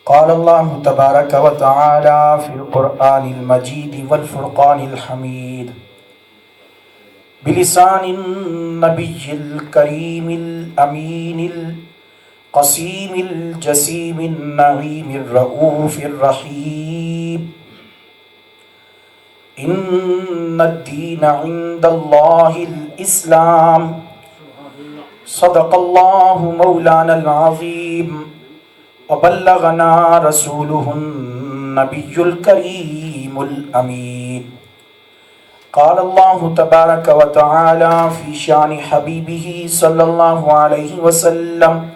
قال الله تبارك وتعالى في القرآن المجيد والفرقان الحميد بلسان النبي الكريم الأمين القسيم الجسيم النعيم الرؤوف الرحيم إن الدين عند الله الإسلام صدق الله مولانا العظيم وبلغنا رسوله النبي الكريم الأمين قال الله تبارك وتعالى في شان حبيبه صلى الله عليه وسلم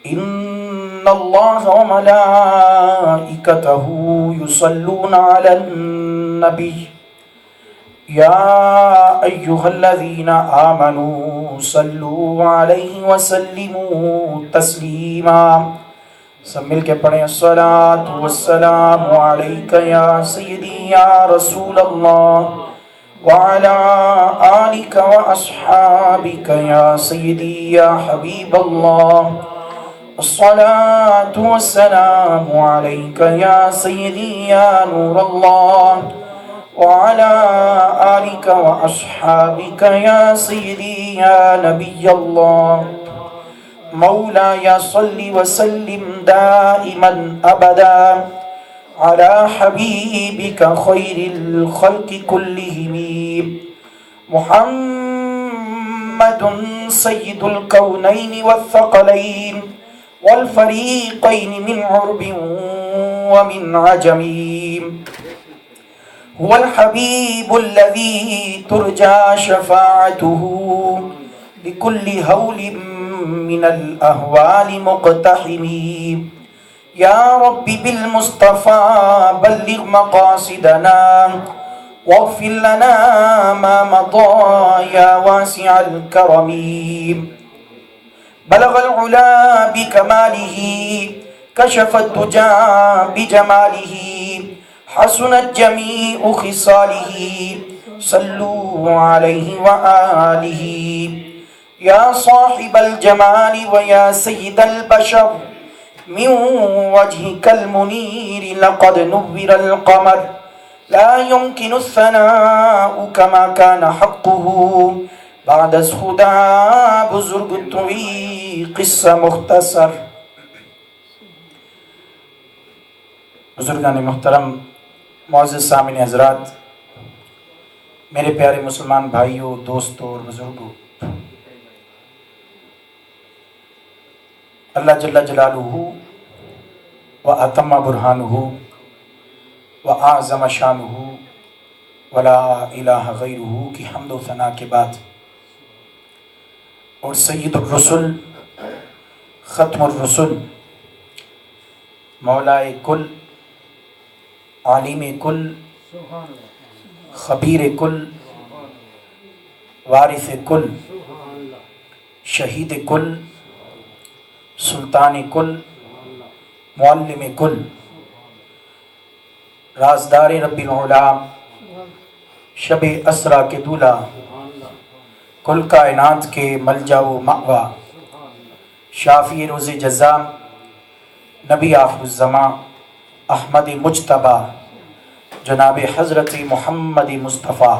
إن الله وملائكته يصلون على النبي يا أيها الذين آمنوا صلوا عليه وسلموا تسليما سب مل کے پڑھیں الصلاة والسلام عليك يا سيدي يا رسول الله وعلى آلك وأصحابك يا سيدي يا حبيب الله الصلاة والسلام عليك يا سيدي يا نور الله وعلى آلك وأصحابك يا سيدي يا نبي الله مولاي صل وسلم دائما أبدا على حبيبك خير الخلق كلهم محمد سيد الكونين والثقلين والفريقين من عرب ومن عجم هو الحبيب الذي ترجى شفاعته لكل هول من الأهوال مقتحم يا رب بالمصطفى بلغ مقاصدنا واغفر لنا ما مضى يا واسع الكرم بلغ العلا بكماله كشف الدجى بجماله حسنت جميع خصاله صلوا عليه وآله يا صاحب الجمال ويا سيد البشر من وجهك المنير لقد نور القمر لا يمكن الثناء كما كان حقه بعد خدا بزرگ توی قصہ مختصر. بزرگان محترم، معزز سامعین حضرات، میرے پیارے مسلمان بھائیوں، دوستوں اور بزرگوں، اللہ جل جلالہ و اتم برہانہ و اعظم شانہ ولا الہ غیرہ کی حمد و ثنا کے بعد، اور سید الرسل ختم الرسل مولائے کل عالم کل خبیر کل وارث کل شہید کل سلطان کل معلم کل رازدار رب العلا شب اسرا کے دولہ کل کائنات کے ملجا و مأوا شافی روز جزا نبی آخر الزمان احمد مجتبی جناب حضرت محمد مصطفیٰ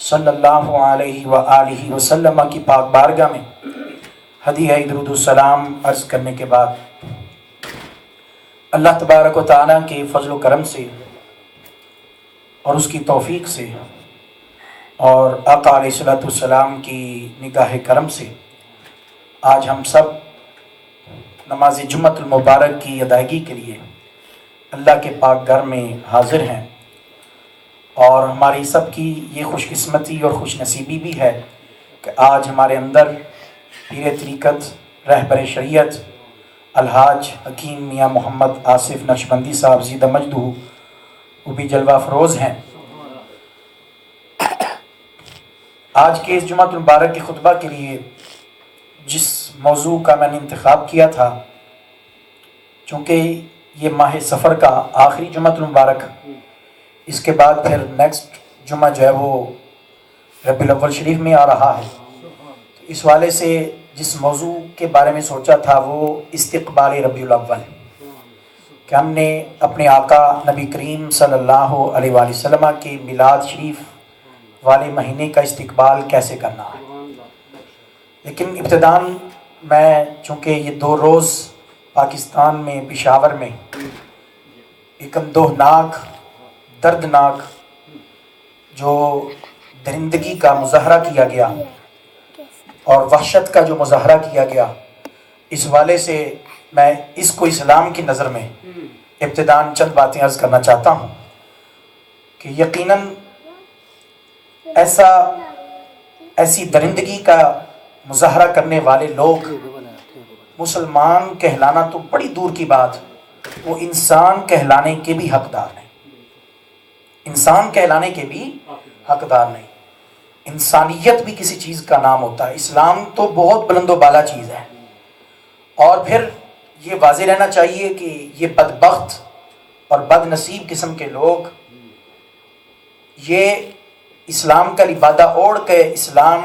صلی اللہ علیہ وآلہ وسلم کی پاک بارگاہ میں ہدیہ درود السلام عرض کرنے کے بعد، اللہ تبارک و تعالیٰ کے فضل و کرم سے اور اس کی توفیق سے اور آقا علیہ السلام کی نگاہ کرم سے آج ہم سب نماز جمعۃ المبارک کی ادائیگی کے لیے اللہ کے پاک گھر میں حاضر ہیں، اور ہماری سب کی یہ خوش قسمتی اور خوش نصیبی بھی ہے کہ آج ہمارے اندر پیر طریقت رہبر شریعت الحاج حکیم میاں محمد آصف نقشبندی صاحب زیدہ مجدہ وہ بھی جلوہ افروز ہیں. آج کے اس جمعۃ المبارک کے خطبہ کے لیے جس موضوع کا میں نے انتخاب کیا تھا، چونکہ یہ ماہ سفر کا آخری جمعۃ المبارک، اس کے بعد پھر نیکسٹ جمعہ جو ہے وہ ربیع الاول شریف میں آ رہا ہے، تو اس والے سے جس موضوع کے بارے میں سوچا تھا وہ استقبال ربیع الاول. کہ ہم نے اپنے آقا نبی کریم صلی اللہ علیہ وآلہ وسلم کے میلاد شریف والے مہینے کا استقبال کیسے کرنا ہے۔ لیکن ابتداً میں چونکہ یہ 2 روز پاکستان میں پشاور میں ایک اندوہناک دردناک جو درندگی کا مظاہرہ کیا گیا اور وحشت کا جو مظاہرہ کیا گیا، اس والے سے میں اس کو اسلام کی نظر میں ابتداً چند باتیں عرض کرنا چاہتا ہوں کہ یقیناً ایسی درندگی کا مظاہرہ کرنے والے لوگ مسلمان کہلانا تو بڑی دور کی بات، وہ انسان کہلانے کے بھی حقدار نہیں، انسان کہلانے کے بھی حقدار نہیں۔ انسانیت بھی کسی چیز کا نام ہوتا ہے، اسلام تو بہت بلند و بالا چیز ہے۔ اور پھر یہ واضح رہنا چاہیے کہ یہ بدبخت اور بد نصیب قسم کے لوگ یہ اسلام کا لبادہ اوڑھ کے اسلام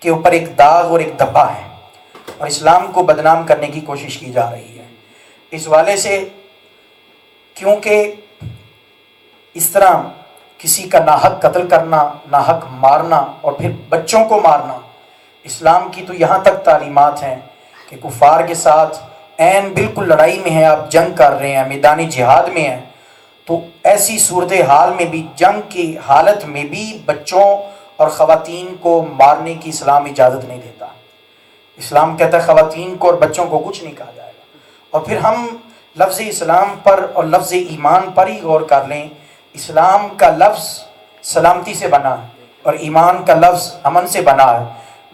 کے اوپر ایک داغ اور ایک دھبا ہے اور اسلام کو بدنام کرنے کی کوشش کی جا رہی ہے۔ اس والے سے کیونکہ اس طرح کسی کا ناحق قتل کرنا، ناحق مارنا اور پھر بچوں کو مارنا، اسلام کی تو یہاں تک تعلیمات ہیں کہ کفار کے ساتھ عین بالکل لڑائی میں ہیں، آپ جنگ کر رہے ہیں، میدانی جہاد میں ہیں، تو ایسی صورتحال میں بھی، جنگ کی حالت میں بھی بچوں اور خواتین کو مارنے کی اسلام اجازت نہیں دیتا۔ اسلام کہتا ہے خواتین کو اور بچوں کو کچھ نہیں کہا جائے گا۔ اور پھر ہم لفظ اسلام پر اور لفظ ایمان پر ہی غور کر لیں، اسلام کا لفظ سلامتی سے بنا ہے اور ایمان کا لفظ امن سے بنا ہے۔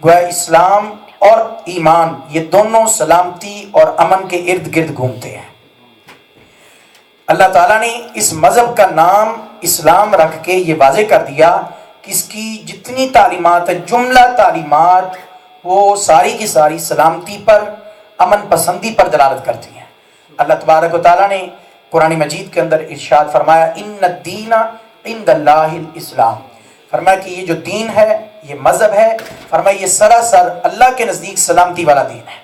گویا اسلام اور ایمان یہ دونوں سلامتی اور امن کے ارد گرد گھومتے ہیں۔ اللہ تعالیٰ نے اس مذہب کا نام اسلام رکھ کے یہ واضح کر دیا کہ اس کی جتنی تعلیمات ہیں، جملہ تعلیمات، وہ ساری کی ساری سلامتی پر، امن پسندی پر دلالت کرتی ہیں۔ اللہ تبارک و تعالیٰ نے قرآن مجید کے اندر ارشاد فرمایا ان الدین عند اللہ الاسلام، فرمایا کہ یہ جو دین ہے، یہ مذہب ہے، فرمایا یہ سراسر اللہ کے نزدیک سلامتی والا دین ہے۔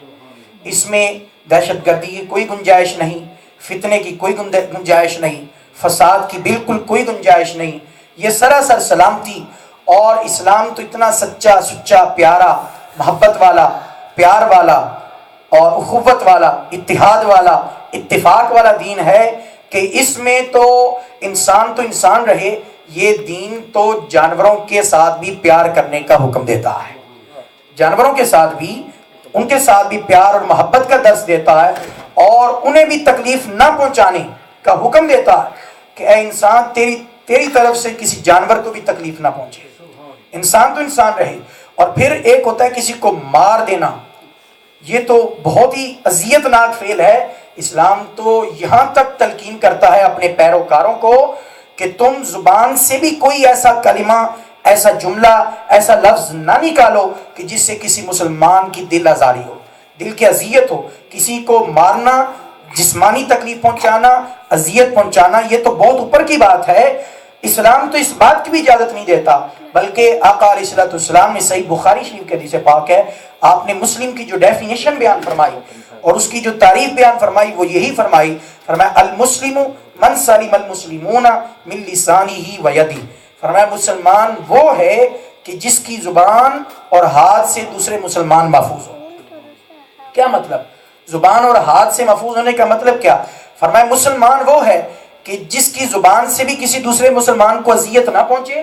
اس میں دہشت گردی کی کوئی گنجائش نہیں، فتنے کی کوئی گنجائش نہیں، فساد کی بالکل کوئی گنجائش نہیں، یہ سراسر سلامتی۔ اور اسلام تو اتنا سچا سچا پیارا، محبت والا، پیار والا اور اخوت والا، اتحاد والا، اتفاق والا دین ہے کہ اس میں تو انسان رہے، یہ دین تو جانوروں کے ساتھ بھی پیار کرنے کا حکم دیتا ہے، جانوروں کے ساتھ بھی، ان کے ساتھ بھی پیار اور محبت کا درس دیتا ہے اور انہیں بھی تکلیف نہ پہنچانے کا حکم دیتا ہے کہ اے انسان تیری طرف سے کسی جانور کو بھی تکلیف نہ پہنچے، انسان تو انسان رہے۔ اور پھر ایک ہوتا ہے کسی کو مار دینا، یہ تو بہت ہی اذیت ناک فعل ہے۔ اسلام تو یہاں تک تلقین کرتا ہے اپنے پیروکاروں کو کہ تم زبان سے بھی کوئی ایسا کلمہ، ایسا جملہ، ایسا لفظ نہ نکالو کہ جس سے کسی مسلمان کی دل آزاری ہو، دل کی اذیت ہو۔ کسی کو مارنا، جسمانی تکلیف پہنچانا، اذیت پہنچانا، یہ تو بہت اوپر کی بات ہے۔ اسلام تو اس بات کی بھی اجازت نہیں دیتا، بلکہ آقا علیہ الصلوۃ والسلام نے صحیح بخاری شریف کے حدیث پاک ہے، آپ نے مسلم کی جو ڈیفینیشن بیان فرمائی اور اس کی جو تعریف بیان فرمائی وہ یہی فرمائی، فرمایا المسلم من سلم المسلمون من لسانہ و یدہ، فرمایا مسلمان وہ ہے کہ جس کی زبان اور ہاتھ سے دوسرے مسلمان محفوظ ہو۔ کیا مطلب؟ زبان اور ہاتھ سے محفوظ ہونے کا مطلب کیا؟ فرمایا مسلمان وہ ہے کہ جس کی زبان سے بھی کسی دوسرے مسلمان کو اذیت نہ پہنچے،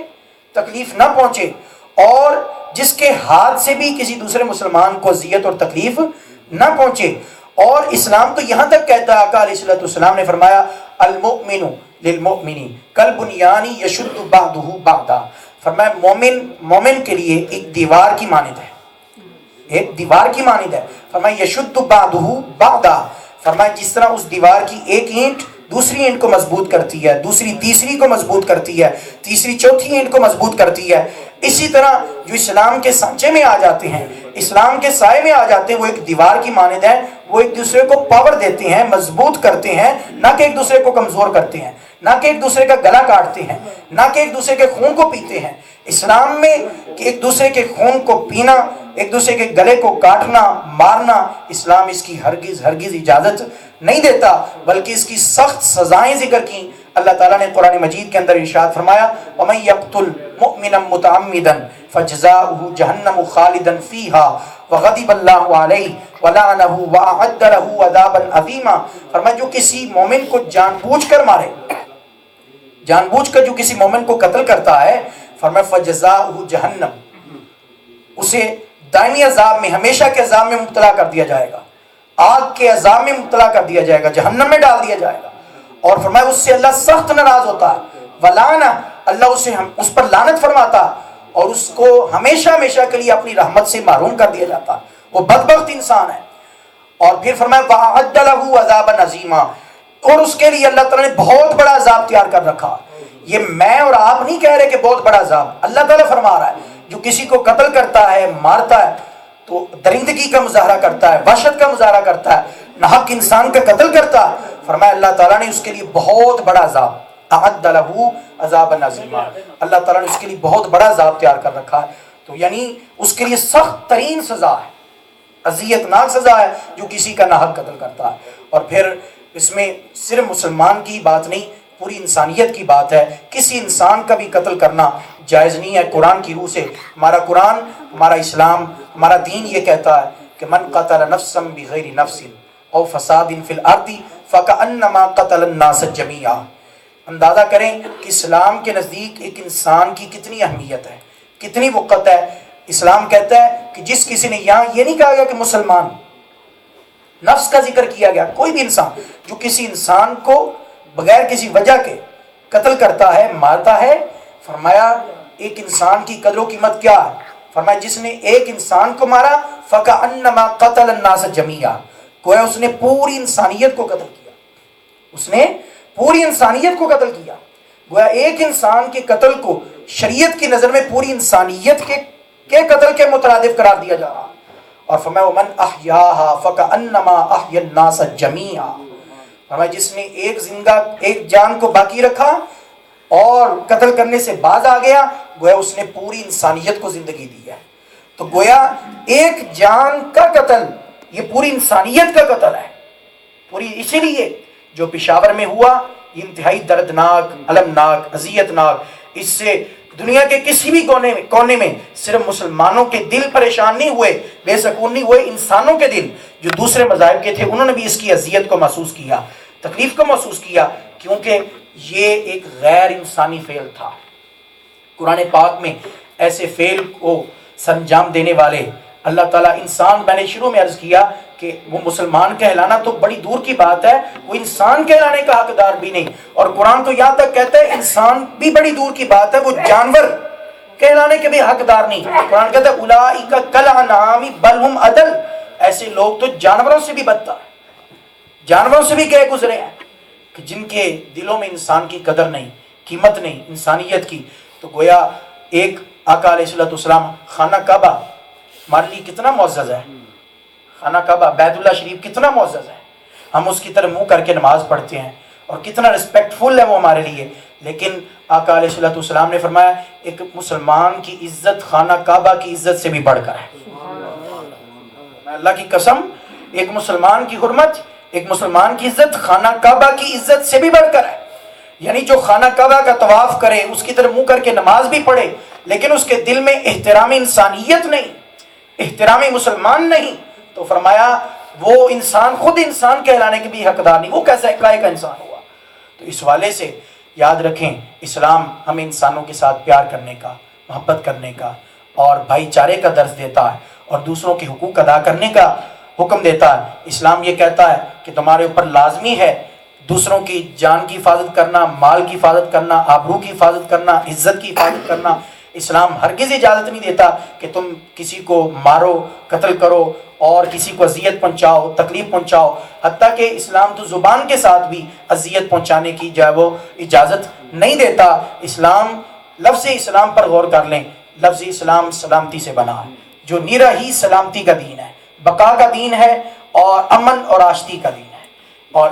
تکلیف نہ پہنچے، اور جس کے ہاتھ سے بھی کسی دوسرے مسلمان کو اذیت اور تکلیف نہ پہنچے۔ اور اسلام تو یہاں تک کہتا ہے، آقا علیہ الصلوۃ والسلام نے فرمایا المؤمن للمؤمن کالبنیان یشد بعضہ بعضا، فرمایا مومن کے لیے ایک دیوار کی مانند ہے، ایک دیوار کی مانند ہے، فرمایا یشد بعضہ بعضا، فرمایا جس طرح اس دیوار کی ایک اینٹ دوسری اینٹ کو مضبوط کرتی ہے، دوسری تیسری کو مضبوط کرتی ہے، تیسری چوتھی اینٹ کو مضبوط کرتی ہے، اسی طرح جو اسلام کے سانچے میں آ جاتے ہیں، اسلام کے سائے میں آ جاتے ہیں، وہ ایک دیوار کی مانند ہے، وہ ایک دوسرے کو پاور دیتے ہیں، مضبوط کرتے ہیں، نہ کہ ایک دوسرے کو کمزور کرتے ہیں، نہ کہ ایک دوسرے کا گلا کاٹتے ہیں، نہ کہ ایک دوسرے کے خون کو پیتے ہیں۔ اسلام میں کہ ایک دوسرے کے خون کو پینا، ایک دوسرے کے گلے کو کاٹنا، مارنا، اسلام اس کی ہرگز اجازت نہیں دیتا، بلکہ اس کی سخت سزائیں ذکر کی۔ اللہ تعالیٰ نے قرآن مجید کے اندر ارشاد فرمایا وَمَن يَقْتُلْ مُؤْمِنًا مُتَعَمِّدًا فَجَزَاؤُهُ جَهَنَّمُ خَالِدًا فِيهَا وَغَضِبَ اللَّهُ عَلَيْهِ وَلَعَنَهُ وَأَعَدَّ لَهُ عَذَابًا عَظِيمًا۔ فرمایا جو کسی مومن کو جان بوجھ کر مارے، جان بوجھ کر جو کسی مومن کو قتل کرتا ہے، فرمایا فَجَزَاؤُهُ جَهَنَّمُ، اسے دائمی عذاب میں، ہمیشہ کے عذاب میں مبتلا کر دیا جائے گا، آگ کے عذاب میں مبتلا کر دیا جائے گا، جہنم میں ڈال دیا جائے گا۔ اور فرمایا اس سے اللہ سخت ناراض ہوتا ہے، وَلَعْنَ، اللہ اس پر لعنت فرماتا اور اس کو ہمیشہ کے لیے اپنی رحمت سے محروم کر دیا جاتا، وہ بدبخت انسان ہے۔ اور پھر فرمایا وَأَعَدَّ لَهُ عَذَابًا عَظِيمًا، اور اس کے لیے اللہ تعالیٰ نے بہت بڑا عذاب تیار کر رکھا۔ یہ میں اور آپ نہیں کہہ رہے کہ بہت بڑا عذاب، اللہ تعالیٰ فرما رہا ہے جو کسی کو قتل کرتا ہے، مارتا ہے، تو درندگی کا مظاہرہ کرتا ہے، وحشت کا مظاہرہ کرتا ہے، ناحق انسان کا قتل کرتا ہے، فرمایا اللہ تعالیٰ نے اس کے لیے بہت بڑا عذاب، اعد لہ عذابا عظیما، اللہ تعالیٰ نے اس کے لیے بہت بڑا عذاب تیار کر رکھا ہے۔ تو یعنی اس کے لیے سخت ترین سزا ہے، اذیت ناک سزا ہے جو کسی کا ناحق قتل کرتا ہے۔ اور پھر اس میں صرف مسلمان کی بات نہیں، پوری انسانیت کی بات ہے، کسی انسان کا بھی قتل کرنا جائز نہیں ہے قرآن کی روح سے۔ ہمارا قرآن، ہمارا اسلام، ہمارا دین یہ کہتا ہے کہ من قتل نفسا بغیر نفس او فساد فی الارض فکأنما قتل الناس جمیعا۔ اندازہ کریں کہ اسلام کے نزدیک ایک انسان کی کتنی اہمیت ہے، کتنی وقت ہے۔ اسلام کہتا ہے کہ جس کسی نے، یہاں یہ نہیں کہا گیا کہ مسلمان، نفس کا ذکر کیا گیا، کوئی بھی انسان جو کسی انسان کو بغیر کسی وجہ کے قتل کرتا ہے، مارتا ہے، فرمایا ایک انسان کی قدر و قیمت کیا ہے؟ فرمایا جس نے ایک انسان کو مارا فَكَأَنَّمَا قَتَلَ النَّاسَ جَمِيعًا، گویا اس نے پوری انسانیت کو قتل کیا، اس نے پوری انسانیت کو قتل کیا۔ گویا ایک انسان کے قتل کو شریعت کی نظر میں پوری انسانیت کے قتل کے مترادف قرار دیا جا رہا۔ اور فرمایا وَمَنْ أَحْيَاهَا فَكَأَنَّمَا أَحْيَا النَّاسَ جَمِيعًا، فرمایا جس نے ایک جان کو باقی رکھا اور قتل کرنے سے باز آ گیا، گویا اس نے پوری انسانیت کو زندگی دی ہے۔ تو گویا ایک جان کا قتل یہ پوری انسانیت کا قتل ہے، پوری۔ اسی لیے جو پشاور میں ہوا یہ انتہائی دردناک، المناک، اذیتناک، اس سے دنیا کے کسی بھی کونے میں صرف مسلمانوں کے دل پریشان نہیں ہوئے، بے سکون نہیں ہوئے، انسانوں کے دل جو دوسرے مذاہب کے تھے انہوں نے بھی اس کی اذیت کو محسوس کیا، تکلیف کو محسوس کیا، کیونکہ یہ ایک غیر انسانی فعل تھا۔ قرآن پاک میں ایسے فعل کو سرانجام دینے والے اللہ تعالیٰ، انسان، میں نے شروع میں عرض کیا کہ وہ مسلمان کہلانا تو بڑی دور کی بات ہے، وہ انسان کہلانے کا حقدار بھی نہیں، اور قرآن تو یہاں تک کہتا ہے انسان بھی بڑی دور کی بات ہے، وہ جانور کہلانے کے بھی حقدار نہیں۔ قرآن کہتا ہے اولئک کالانعام بل ہم اضل، ایسے لوگ تو جانوروں سے بھی بدتر، جانوروں سے بھی گئے گزرے ہیں، کہ جن کے دلوں میں انسان کی قدر نہیں، قیمت نہیں، انسانیت کی۔ تو گویا ایک آقا علیہ السلام، خانہ کعبہ ہمارے لیے کتنا معزز ہے، خانہ کعبہ بیت اللہ شریف کتنا معزز ہے، ہم اس کی طرف منہ کر کے نماز پڑھتے ہیں اور کتنا رسپیکٹ فل ہے وہ ہمارے لیے، لیکن آقا علیہ السلام نے فرمایا ایک مسلمان کی عزت خانہ کعبہ کی عزت سے بھی بڑھ کر ہے۔ اللہ کی قسم، ایک مسلمان کی حرمت، ایک مسلمان کی عزت خانہ کعبہ کی عزت سے بھی بڑھ کر ہے۔ یعنی جو خانہ کعبہ کا طواف کرے، اس کی طرف منہ کر کے نماز بھی پڑھے، لیکن اس کے دل میں احترام انسانیت نہیں، احترام مسلمان نہیں، تو فرمایا وہ انسان خود انسان کہلانے کے بھی حقدار نہیں، وہ کیسا کا انسان ہوا۔ تو اس والے سے یاد رکھیں، اسلام ہمیں انسانوں کے ساتھ پیار کرنے کا، محبت کرنے کا اور بھائی چارے کا درس دیتا ہے، اور دوسروں کے حقوق ادا کرنے کا حکم دیتا ہے۔ اسلام یہ کہتا ہے کہ تمہارے اوپر لازمی ہے دوسروں کی جان کی حفاظت کرنا، مال کی حفاظت کرنا، آبرو کی حفاظت کرنا، عزت کی حفاظت کرنا۔ اسلام ہرگز اجازت نہیں دیتا کہ تم کسی کو مارو، قتل کرو اور کسی کو اذیت پہنچاؤ، تکلیف پہنچاؤ، حتیٰ کہ اسلام تو زبان کے ساتھ بھی اذیت پہنچانے کی جو ہے وہ اجازت نہیں دیتا۔ اسلام، لفظ اسلام پر غور کر لیں، لفظ اسلام سلامتی سے بنا ہے، جو نیرہ ہی سلامتی کا دین ہے، بقا کا دین ہے اور امن اور آشتی کا دین ہے۔ اور